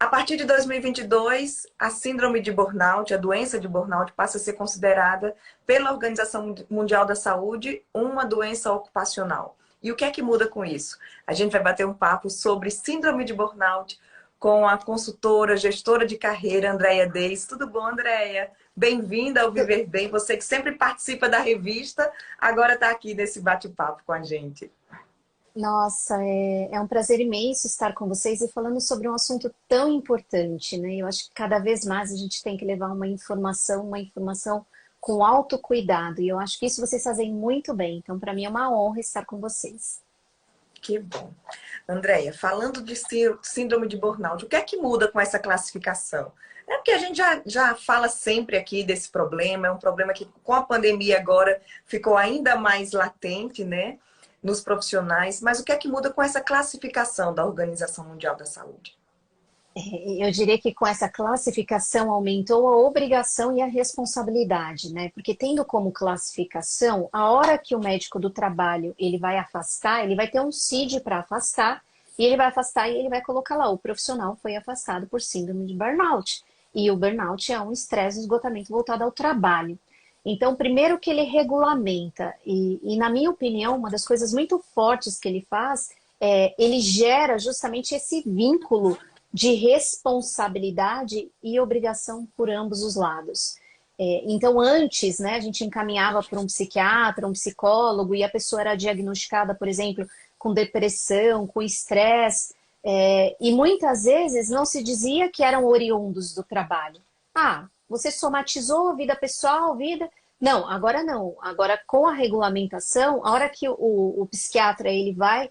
A partir de 2022, a síndrome de burnout, a doença de burnout, passa a ser considerada pela Organização Mundial da Saúde uma doença ocupacional. E o que é que muda com isso? A gente vai bater um papo sobre síndrome de burnout com a consultora, gestora de carreira, Andréia Deis. Tudo bom, Andréia? Bem-vinda ao Viver Bem. Você que sempre participa da revista, agora está aqui nesse bate-papo com a gente. Nossa, é um prazer imenso estar com vocês e falando sobre um assunto tão importante, né? Eu acho que cada vez mais a gente tem que levar uma informação com autocuidado. E eu acho que isso vocês fazem muito bem. Então, para mim é uma honra estar com vocês. Que bom. Andréia, falando de síndrome de burnout, o que é que muda com essa classificação? É porque a gente já fala sempre aqui desse problema, é um problema que com a pandemia agora ficou ainda mais latente, né, nos profissionais, mas o que é que muda com essa classificação da Organização Mundial da Saúde? Eu diria que com essa classificação aumentou a obrigação e a responsabilidade, né? Porque tendo como classificação, a hora que o médico do trabalho ele vai afastar, ele vai ter um CID para afastar, e ele vai afastar e ele vai colocar lá, o profissional foi afastado por síndrome de burnout. E o burnout é um estresse e esgotamento voltado ao trabalho. Então, primeiro que ele regulamenta, e na minha opinião, uma das coisas muito fortes que ele faz, ele gera justamente esse vínculo de responsabilidade e obrigação por ambos os lados. Então, antes, né, a gente encaminhava para um psiquiatra, um psicólogo, e a pessoa era diagnosticada, por exemplo, com depressão, com estresse, e muitas vezes não se dizia que eram oriundos do trabalho. Ah, você somatizou vida pessoal, vida... Não, agora não. Agora, com a regulamentação, a hora que o psiquiatra ele vai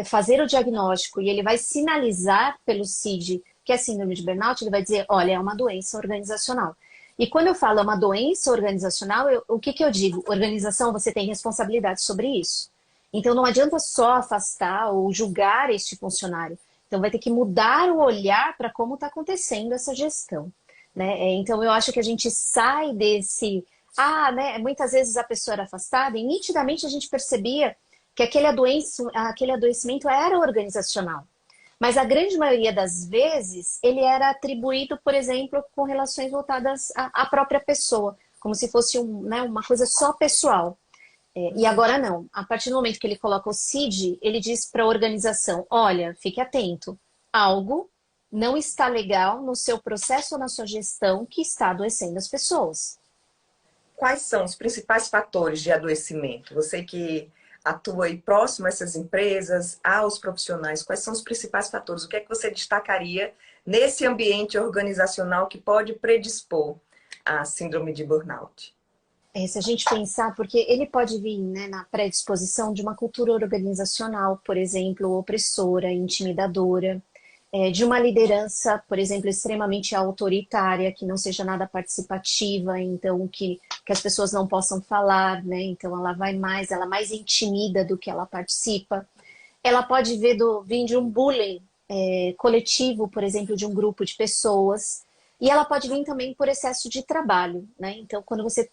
fazer o diagnóstico e ele vai sinalizar pelo CID que é síndrome de burnout, ele vai dizer, olha, é uma doença organizacional. E quando eu falo é uma doença organizacional, o que eu digo? Organização, você tem responsabilidade sobre isso. Então não adianta só afastar ou julgar este funcionário. Então vai ter que mudar o olhar para como está acontecendo essa gestão, né? Então eu acho que a gente sai desse... né? Muitas vezes a pessoa era afastada e nitidamente a gente percebia que aquele adoecimento era organizacional. Mas a grande maioria das vezes, ele era atribuído, por exemplo, com relações voltadas à própria pessoa, como se fosse uma coisa só pessoal. E agora não. A partir do momento que ele coloca o CID, ele diz para a organização, olha, fique atento, algo não está legal no seu processo ou na sua gestão que está adoecendo as pessoas. Quais são os principais fatores de adoecimento? Você que atua aí próximo a essas empresas, aos profissionais, quais são os principais fatores? O que é que você destacaria nesse ambiente organizacional que pode predispor à síndrome de burnout? Se a gente pensar, porque ele pode vir, né, na predisposição de uma cultura organizacional, por exemplo, opressora, intimidadora, de uma liderança, por exemplo, extremamente autoritária, que não seja nada participativa, então que as pessoas não possam falar, né? Então ela mais intimida do que ela participa. Ela pode vir de um bullying coletivo, por exemplo, de um grupo de pessoas, e ela pode vir também por excesso de trabalho, né? Então, quando você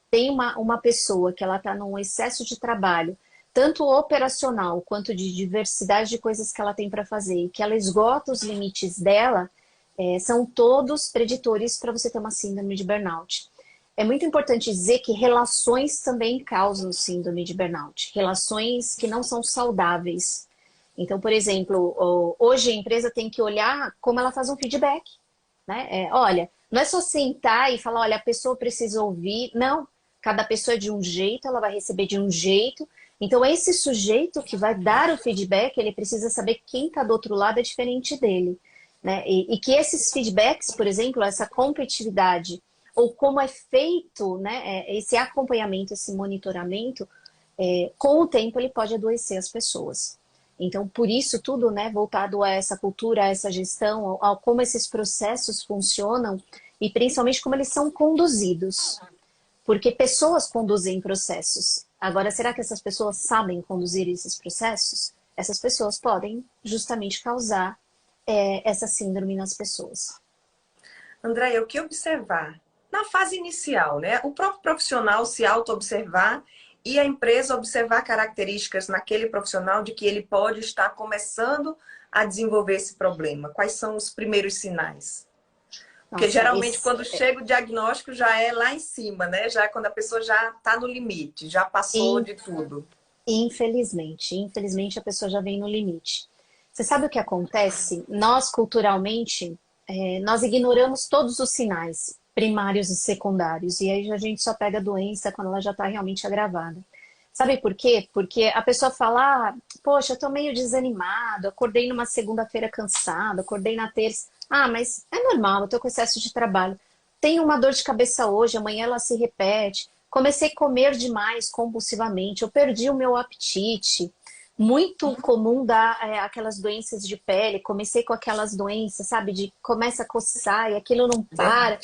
tem uma pessoa que ela está num excesso de trabalho, tanto operacional quanto de diversidade de coisas que ela tem para fazer, e que ela esgota os limites dela, são todos preditores para você ter uma síndrome de burnout. É muito importante dizer que relações também causam síndrome de burnout, relações que não são saudáveis. Então, por exemplo, hoje a empresa tem que olhar como ela faz um feedback, né? Olha, não é só sentar e falar, olha, a pessoa precisa ouvir, não. Cada pessoa é de um jeito, ela vai receber de um jeito. Então, esse sujeito que vai dar o feedback, ele precisa saber que quem está do outro lado é diferente dele, né? E que esses feedbacks, por exemplo, essa competitividade, ou como é feito, né, esse acompanhamento, esse monitoramento, com o tempo ele pode adoecer as pessoas. Então, por isso tudo, né, voltado a essa cultura, a essa gestão, a como esses processos funcionam e principalmente como eles são conduzidos. Porque pessoas conduzem processos. Agora, será que essas pessoas sabem conduzir esses processos? Essas pessoas podem justamente causar essa síndrome nas pessoas. Andréia, o que observar? Na fase inicial, né? O próprio profissional se auto-observar e a empresa observar características naquele profissional de que ele pode estar começando a desenvolver esse problema? Quais são os primeiros sinais? Porque Nossa, geralmente quando chega o diagnóstico já é lá em cima, né? Já é quando a pessoa já está no limite, já passou de tudo. infelizmente a pessoa já vem no limite. Você sabe o que acontece? Nós, culturalmente, nós ignoramos todos os sinais primários e secundários, e aí a gente só pega a doença quando ela já está realmente agravada. Sabe por quê? Porque a pessoa fala, poxa, eu tô meio desanimado, acordei numa segunda-feira cansado, acordei na terça. Ah, mas é normal, eu tô com excesso de trabalho. Tenho uma dor de cabeça hoje, amanhã ela se repete. Comecei a comer demais compulsivamente, eu perdi o meu apetite. Muito comum dar aquelas doenças de pele. Comecei com aquelas doenças, sabe, de começa a coçar e aquilo não para.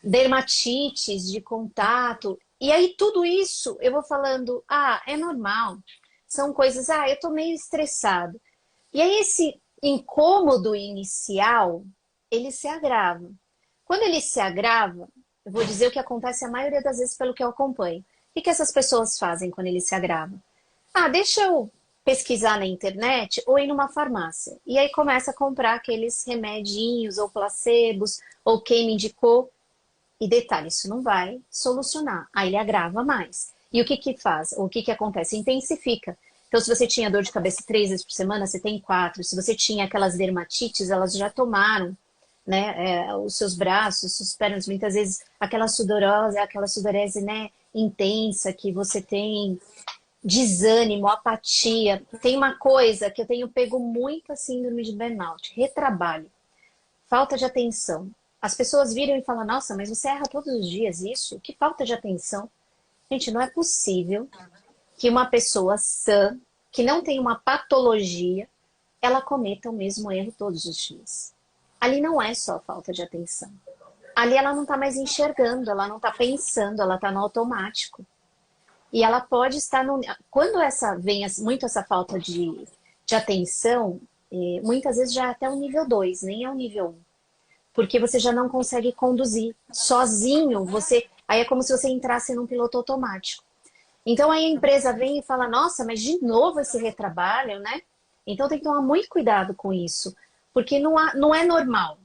Dermatites de contato. E aí tudo isso eu vou falando, é normal. São coisas, eu tô meio estressado. E aí esse incômodo inicial, ele se agrava. Quando ele se agrava, eu vou dizer o que acontece a maioria das vezes pelo que eu acompanho. O que essas pessoas fazem quando ele se agrava? Deixa eu pesquisar na internet ou ir numa farmácia. E aí começa a comprar aqueles remedinhos ou placebos ou quem me indicou. E detalhe, isso não vai solucionar. Aí ele agrava mais. E o que que faz? O que que acontece? Intensifica. Então, se você tinha dor de cabeça 3 vezes por semana, você tem 4. Se você tinha aquelas dermatites, elas já tomaram, né, os seus braços, suas pernas, muitas vezes aquela sudorese, né, intensa que você tem, desânimo, apatia. Tem uma coisa que eu tenho pego muito a síndrome de burnout, retrabalho, falta de atenção. As pessoas viram e falam, nossa, mas você erra todos os dias isso? Que falta de atenção. Gente, não é possível que uma pessoa sã, que não tem uma patologia, ela cometa o mesmo erro todos os dias. Ali não é só falta de atenção. Ali ela não está mais enxergando, ela não está pensando, ela está no automático. E ela pode estar no... Quando vem muito essa falta de atenção, muitas vezes já é até o nível 2, nem é o nível 1. Porque você já não consegue conduzir. Sozinho, aí é como se você entrasse num piloto automático. Então aí a empresa vem e fala, nossa, mas de novo esse retrabalho, né? Então tem que tomar muito cuidado com isso. Porque não é normal.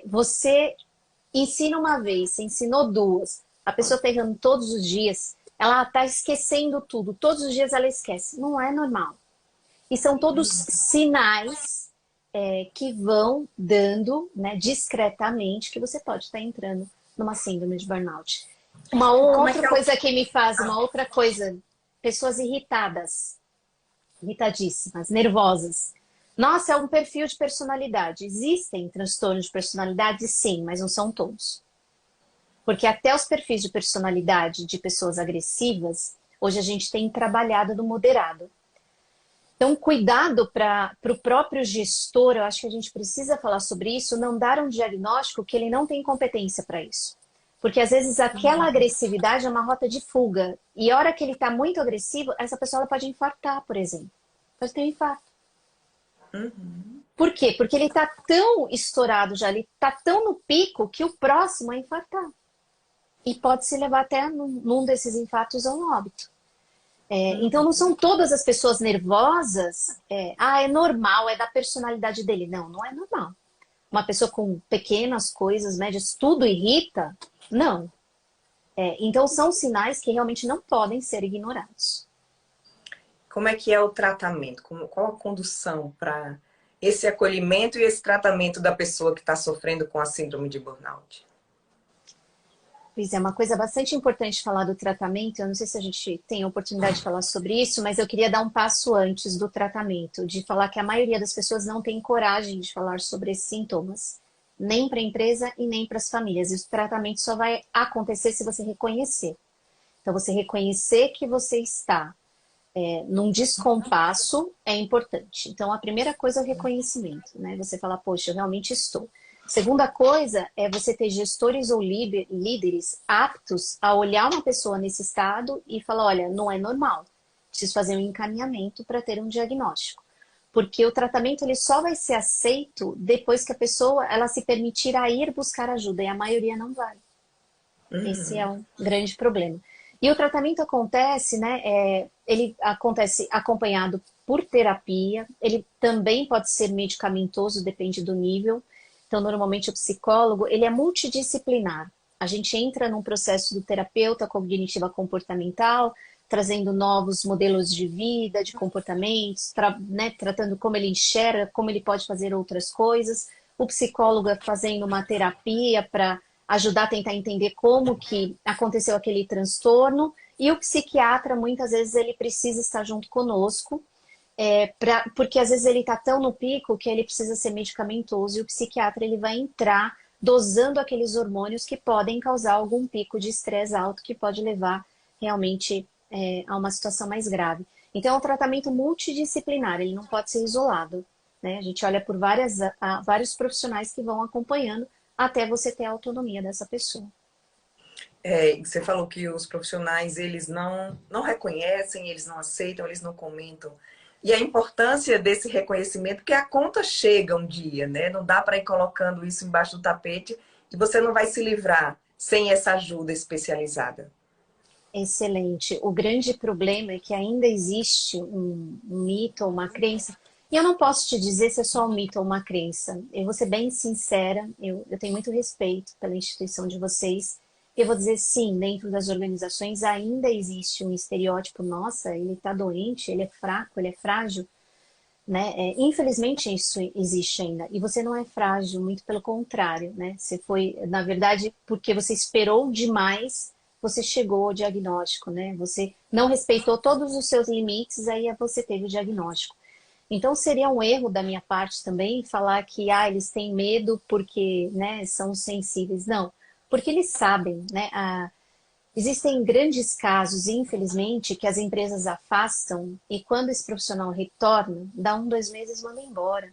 Você ensina uma vez, você ensinou 2, a pessoa está errando todos os dias, ela está esquecendo tudo, todos os dias ela esquece. Não é normal. E são todos sinais que vão dando, né, discretamente, que você pode estar entrando numa síndrome de burnout. Uma outra coisa que me faz, uma outra coisa, pessoas irritadas, irritadíssimas, nervosas. Nossa, é um perfil de personalidade. Existem transtornos de personalidade, sim, mas não são todos. Porque até os perfis de personalidade de pessoas agressivas, hoje a gente tem trabalhado no moderado. Então, cuidado para o próprio gestor, eu acho que a gente precisa falar sobre isso, não dar um diagnóstico que ele não tem competência para isso. Porque às vezes aquela agressividade é uma rota de fuga. E a hora que ele está muito agressivo, essa pessoa ela pode infartar, por exemplo. Pode ter um infarto. Por quê? Porque ele está tão estourado já, ele está tão no pico que o próximo é infartar. E pode se levar até num desses infartos a um óbito. Então não são todas as pessoas nervosas, é normal, é da personalidade dele. Não, não é normal. Uma pessoa com pequenas coisas, médias, tudo irrita? Não. Então são sinais que realmente não podem ser ignorados. Como é que é o tratamento? Qual a condução para esse acolhimento e esse tratamento da pessoa que está sofrendo com a síndrome de burnout? Pois é, uma coisa bastante importante falar do tratamento, eu não sei se a gente tem a oportunidade de falar sobre isso, mas eu queria dar um passo antes do tratamento, de falar que a maioria das pessoas não tem coragem de falar sobre esses sintomas, nem para a empresa e nem para as famílias. E o tratamento só vai acontecer se você reconhecer. Então, você reconhecer que você está num descompasso é importante. Então, a primeira coisa é o reconhecimento, né? Você falar, poxa, eu realmente estou. Segunda coisa é você ter gestores ou líderes aptos a olhar uma pessoa nesse estado e falar, olha, não é normal. Preciso fazer um encaminhamento para ter um diagnóstico. Porque o tratamento ele só vai ser aceito depois que a pessoa ela se permitir a ir buscar ajuda, e a maioria não vai. Esse é um grande problema. E o tratamento acontece, né? Ele acontece acompanhado por terapia, ele também pode ser medicamentoso, depende do nível. Então, normalmente o psicólogo, ele é multidisciplinar. A gente entra num processo do terapeuta cognitiva comportamental, trazendo novos modelos de vida, de comportamentos, né, tratando como ele enxerga, como ele pode fazer outras coisas. O psicólogo é fazendo uma terapia para ajudar a tentar entender como que aconteceu aquele transtorno. E o psiquiatra, muitas vezes, ele precisa estar junto conosco, porque às vezes ele está tão no pico que ele precisa ser medicamentoso e o psiquiatra ele vai entrar dosando aqueles hormônios que podem causar algum pico de estresse alto que pode levar realmente a uma situação mais grave. Então é um tratamento multidisciplinar, ele não pode ser isolado, né? A gente olha por vários profissionais que vão acompanhando até você ter a autonomia dessa pessoa. Você falou que os profissionais, eles não reconhecem, eles não aceitam, eles não comentam. E a importância desse reconhecimento, porque a conta chega um dia, né? Não dá para ir colocando isso embaixo do tapete e você não vai se livrar sem essa ajuda especializada. Excelente. O grande problema é que ainda existe um mito ou uma crença. E eu não posso te dizer se é só um mito ou uma crença. Eu vou ser bem sincera, eu tenho muito respeito pela instituição de vocês. Eu vou dizer sim, dentro das organizações ainda existe um estereótipo, nossa, ele está doente, ele é fraco, ele é frágil, né? Infelizmente isso existe ainda. E você não é frágil, muito pelo contrário, né? Você foi, na verdade, porque você esperou demais, você chegou ao diagnóstico, né? Você não respeitou todos os seus limites, aí você teve o diagnóstico. Então seria um erro da minha parte também falar que eles têm medo porque, né, são sensíveis. Não, porque eles sabem, né? Existem grandes casos, infelizmente, que as empresas afastam e quando esse profissional retorna, dá 2 meses, manda embora.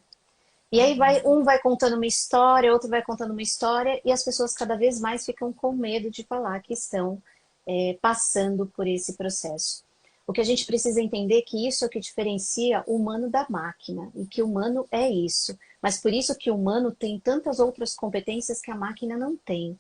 E aí um vai contando uma história, outro vai contando uma história e as pessoas cada vez mais ficam com medo de falar que estão passando por esse processo. O que a gente precisa entender é que isso é o que diferencia o humano da máquina e que o humano é isso. Mas por isso que o humano tem tantas outras competências que a máquina não tem.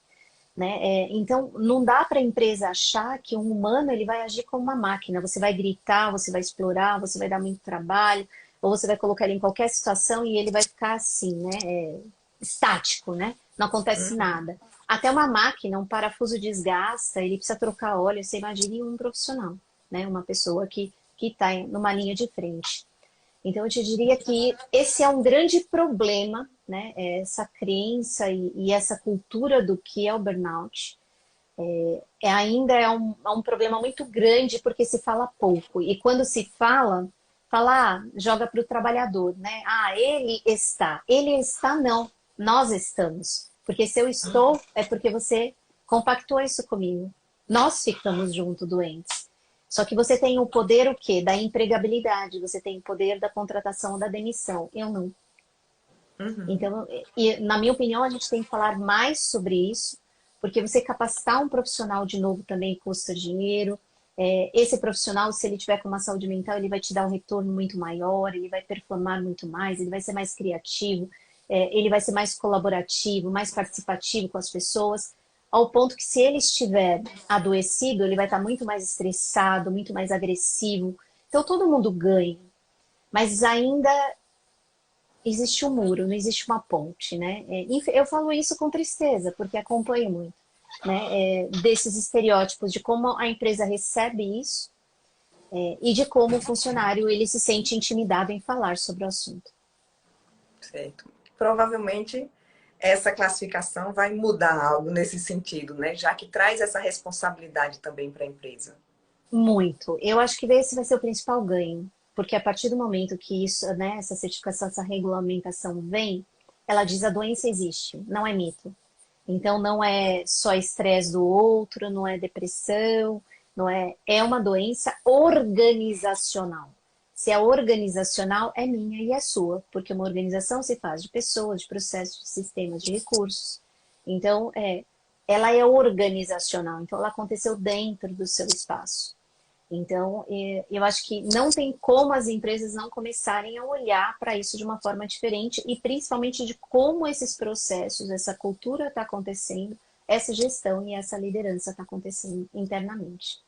Né? Então, não dá para a empresa achar que um humano ele vai agir como uma máquina. Você vai gritar, você vai explorar, você vai dar muito trabalho, ou você vai colocar ele em qualquer situação e ele vai ficar assim, né? Estático, né? Não acontece nada. Até uma máquina, um parafuso desgasta, ele precisa trocar óleo. Você imagine um profissional, né? Uma pessoa que está numa linha de frente. Então, eu te diria que esse é um grande problema, né? Essa crença e essa cultura do que é o burnout. Ainda é um problema muito grande porque se fala pouco. E quando se fala, joga para o trabalhador, né? Ele está, não, nós estamos. Porque se eu estou, é porque você compactou isso comigo. Nós ficamos juntos doentes. Só que você tem o poder o quê? Da empregabilidade, você tem o poder da contratação, da demissão. Eu não. Então, na minha opinião, a gente tem que falar mais sobre isso, porque você capacitar um profissional de novo também custa dinheiro. Esse profissional, se ele tiver com uma saúde mental, ele vai te dar um retorno muito maior, ele vai performar muito mais, ele vai ser mais criativo, ele vai ser mais colaborativo, mais participativo com as pessoas, ao ponto que se ele estiver adoecido, ele vai estar muito mais estressado, muito mais agressivo. Então todo mundo ganha, mas ainda existe um muro, não existe uma ponte, né? Eu falo isso com tristeza, porque acompanho muito, né? Desses estereótipos de como a empresa recebe isso e de como o funcionário ele se sente intimidado em falar sobre o assunto. Certo. Provavelmente essa classificação vai mudar algo nesse sentido, né? Já que traz essa responsabilidade também para a empresa. Muito. Eu acho que esse vai ser o principal ganho, porque a partir do momento que isso, né, essa certificação, essa regulamentação vem, ela diz a doença existe, não é mito. Então não é só estresse do outro, não é depressão, não é uma doença organizacional. Se é organizacional, é minha e é sua, porque uma organização se faz de pessoas, de processos, de sistemas, de recursos. Então, ela é organizacional, então ela aconteceu dentro do seu espaço. Então, eu acho que não tem como as empresas não começarem a olhar para isso de uma forma diferente e principalmente de como esses processos, essa cultura está acontecendo, essa gestão e essa liderança está acontecendo internamente.